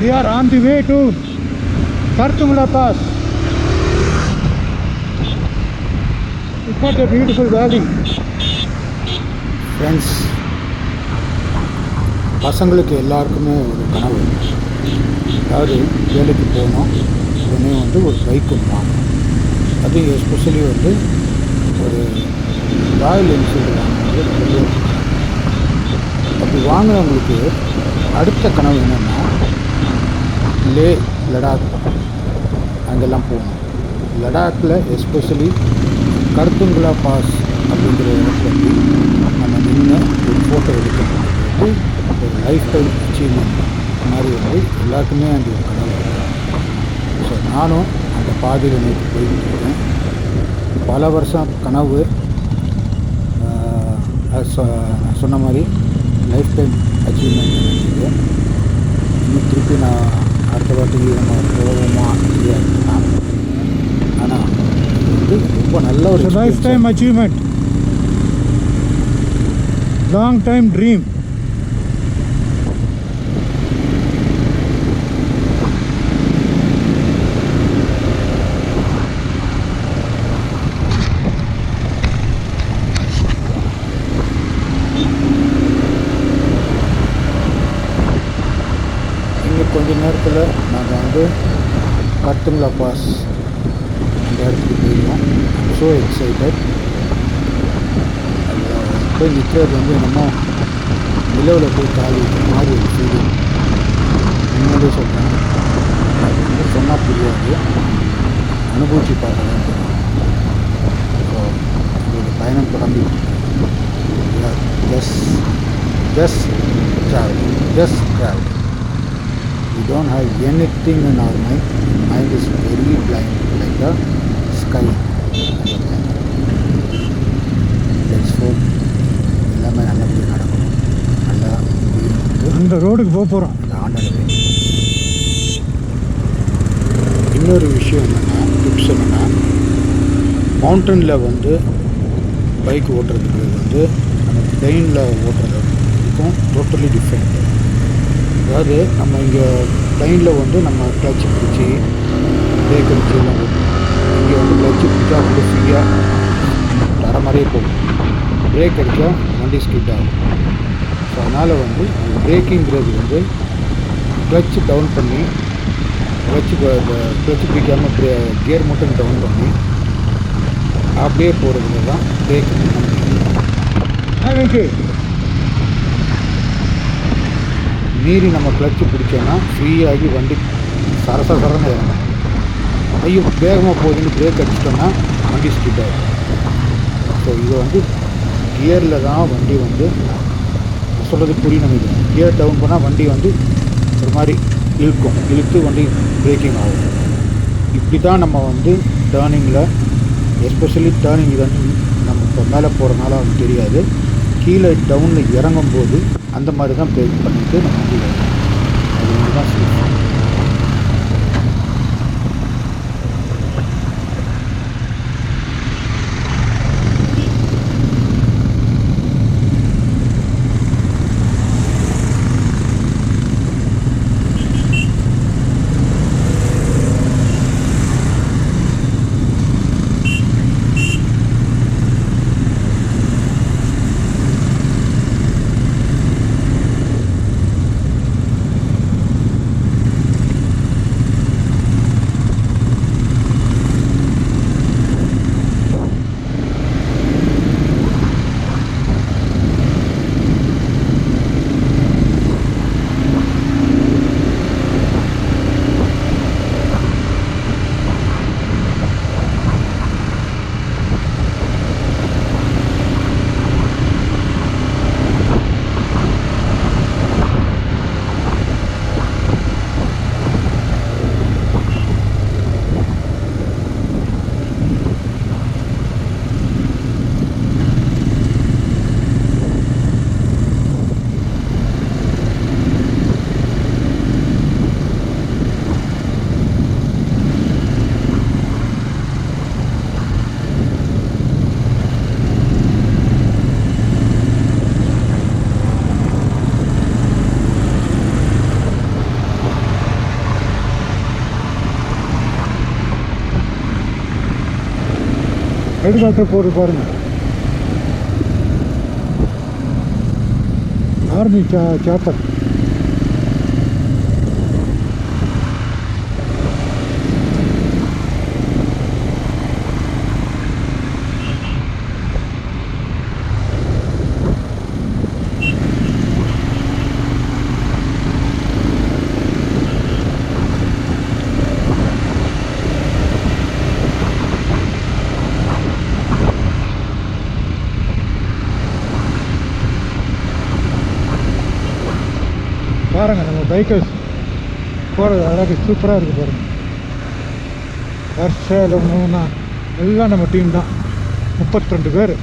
We are on the way to Karthungla Pass. Look at the beautiful valley. Friends, பசங்களுக்கு எல்லாருக்குமே ஒரு கனவு. அதாவது வேலைக்கு போனோம் உடனே வந்து ஒரு பைக் ஒன்று வாங்கணும். அது எஸ்பெஷலி வந்து ஒரு ராயல் என்ஃபீல்டு வாங்கினது ரொம்ப. அப்படி வாங்கினவங்களுக்கு அடுத்த கனவு என்னென்னா லே, லடாக் அங்கெல்லாம் போகணும். லடாக்கில் எஸ்பெஷலி கர்த்துங்களா பாஸ் அப்படிங்கிற இடத்துல வந்து நம்ம நின்று ஒரு ஃபோட்டோ எடுக்கிறது ஒரு லைஃப் டைம் அச்சீவ்மெண்ட் மாதிரி வந்து எல்லாருக்குமே அந்த ஒரு கனவு. ஸோ நானும் அந்த பாதையில் நோக்கி போய்கிட்டு இருக்கேன். பல வருஷம் கனவு. நான் சொன்ன மாதிரி லைஃப் டைம் அச்சீவ்மெண்ட் நினைக்கிது. இன்னும் திருப்பி நான் அடுத்த வாட்டிக்கு நம்ம போவோமா இல்லையா இருக்குன்னா, ஆனால் வந்து ரொம்ப நல்ல ஒரு life time achievement, long time dream. கொஞ்ச நேரத்தில் நாங்கள் வந்து கர்த்துங்களா பாஸ் அந்த இடத்துக்கு போயிடுவோம். So excited. அதில் போய் நிற்கிறது வந்து என்னமோ நிலவில் போய் காலி இருக்கிற மாதிரி ஒரு ஃபீலிங். உண்மையிலே சொல்கிறேன், அது வந்து சொன்னால் புரியாது, அனுபவிச்சு பார்க்கலாம். ஸோ எங்களோட பயணம் தொடங்கிட்டு just travel. We don't have anything in our mind. Mind is very blind like the sky. Let's hope எல்லாமே நல்லபடியாக நடக்கணும். நல்லா அந்த ரோடுக்கு போகிறோம். ஆண்டவே. இன்னொரு விஷயம் என்னென்னா, டிப்ஸ் என்னென்னா, மவுண்டனில் வந்து பைக் ஓட்டுறதுக்கு வந்து நம்ம ப்ளெயினில் ஓட்டுறதுக்கும் டோட்டலி டிஃப்ரெண்ட். அதாவது நம்ம இங்கே ப்ளைனில் வந்து நம்ம கிளச்சு பிடிச்சி பிரேக் அடிச்சு எல்லாம் ஓட்டணும். இங்கே வந்து கிளச்சு பிடிச்சா வந்து ஃப்ரீயாக தர மாதிரியே போகும். பிரேக் அடித்தா வண்டி ஸ்கிட் ஆகும். ஸோ அதனால் வந்து பிரேக்கிங்கிறது வந்து கிளச்சு டவுன் பண்ணி கிளச்சு பிடிக்காமல் கியர் மட்டும் டவுன் பண்ணி அப்படியே போகிறதுல தான் பிரேக் மீறி நம்ம கிளச்சு பிடிச்சோன்னா ஃப்ரீயாகி வண்டி சரசரன்னு இறங்கும். ஐயோ வேகமாக போகுதுன்னு பிரேக் அடிச்சிட்டோன்னா வண்டி ஸ்கிட் ஆகும். ஸோ இது வந்து கியரில் தான் வண்டி வந்து சொல்கிறது புரியும். நமக்கு கியர் டவுன் பண்ணால் வண்டி வந்து ஒரு மாதிரி இழுத்து வண்டி பிரேக்கிங் ஆகும். இப்படி தான் நம்ம வந்து டேர்னிங்கில், எஸ்பெஷலி டேர்னிங் இது வந்து நம்ம இப்போ மேலே போகிறனால அது தெரியாது, கீழே டவுனில் இறங்கும்போது அந்த மாதிரி தான் பிரேக் பண்ணிவிட்டு நம்ம வண்டி வரும். அது வந்து தான் சேஃப். ஹெலிகாப்டர் போட்டு பாருங்க. Army chopper. பாருங்க நம்ம பைக்கர்ஸ் போகிறது அழகாக சூப்பராக இருக்குது பாருங்க. வருஷம்னா எல்லாம் நம்ம டீம் தான், 32 பேர்.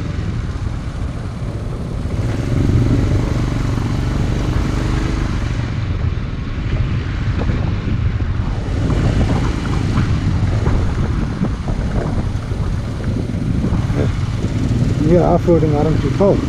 இங்கே ஆஃப் ரோடிங் ஆரம்பிச்சிட்டோம்.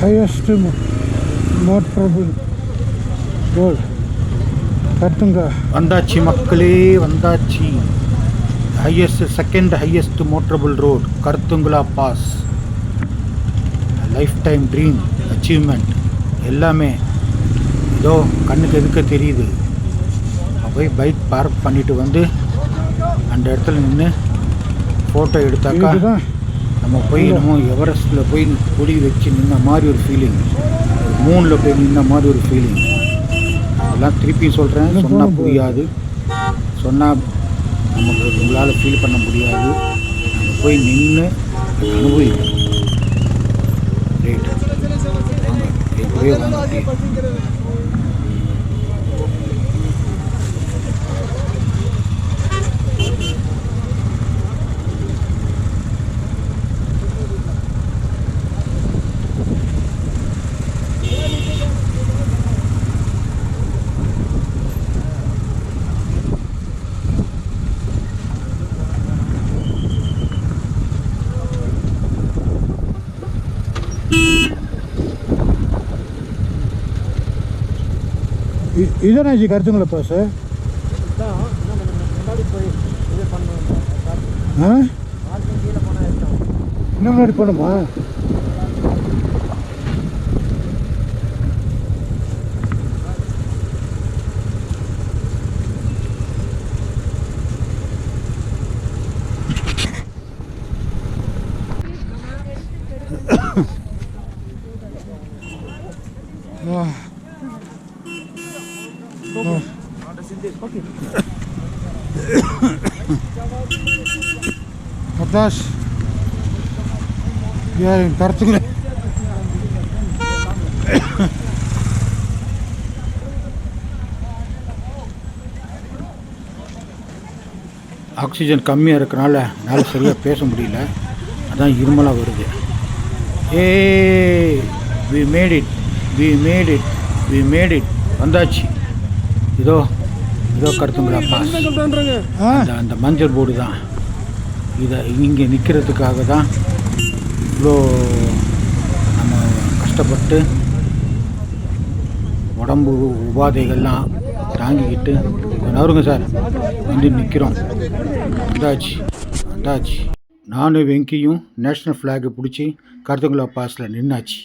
highest motorable road கட்டுங்க. வந்தாச்சு மக்களே, வந்தாச்சு. Highest, second highest motorable road கருத்துங்குலா boss. Life time dream achievement எல்லாமே ஏதோ கண்ணுக்கு எதுக்க தெரியுது. போய் பைக் பார்க் பண்ணிட்டு வந்து அந்த இடத்துல நின்று ஃபோட்டோ எடுத்தாக்கா நம்ம போய் நம்ம எவரெஸ்ட்டில் போய் கொடி வச்சு நின்ன மாதிரி ஒரு ஃபீலிங், மூணில் போய் நின்ன மாதிரி ஒரு ஃபீலிங். அதெல்லாம் திருப்பி சொல்கிறேன், சொன்னால் புரியாது, சொன்னால் நமக்கு உங்களால் ஃபீல் பண்ண முடியாது. நம்ம போய் நின்று அனுபவிக்கணும். ரைட், வாங்க இப்போவே வாங்க. இதானே ஜி கருத்துங்களா பாஸ்? இன்னும் முன்னாடி போகணுமா? Abdash, ya kartunya. ஆக்சிஜன் கம்மியாக இருக்கனால என்னால் சரியாக பேச முடியல, அதான் இருமலாக வருது. We made it, we made it, we made it. வந்தாச்சு. இதோ இதோ கருத்துங்களா பாஸ். அந்த மஞ்சள் போர்டு தான். இதை இங்கே நிற்கிறதுக்காக தான் இவ்வளோ நம்ம கஷ்டப்பட்டு உடம்பு உபாதைகள்லாம் தாங்கிக்கிட்டு நவருங்க சார் வந்து நிற்கிறோம். வந்தாச்சு. நானும் வெங்கியும் நேஷ்னல் ஃப்ளாகை பிடிச்சி கருத்துங்களா பாஸில் நின்னாச்சு.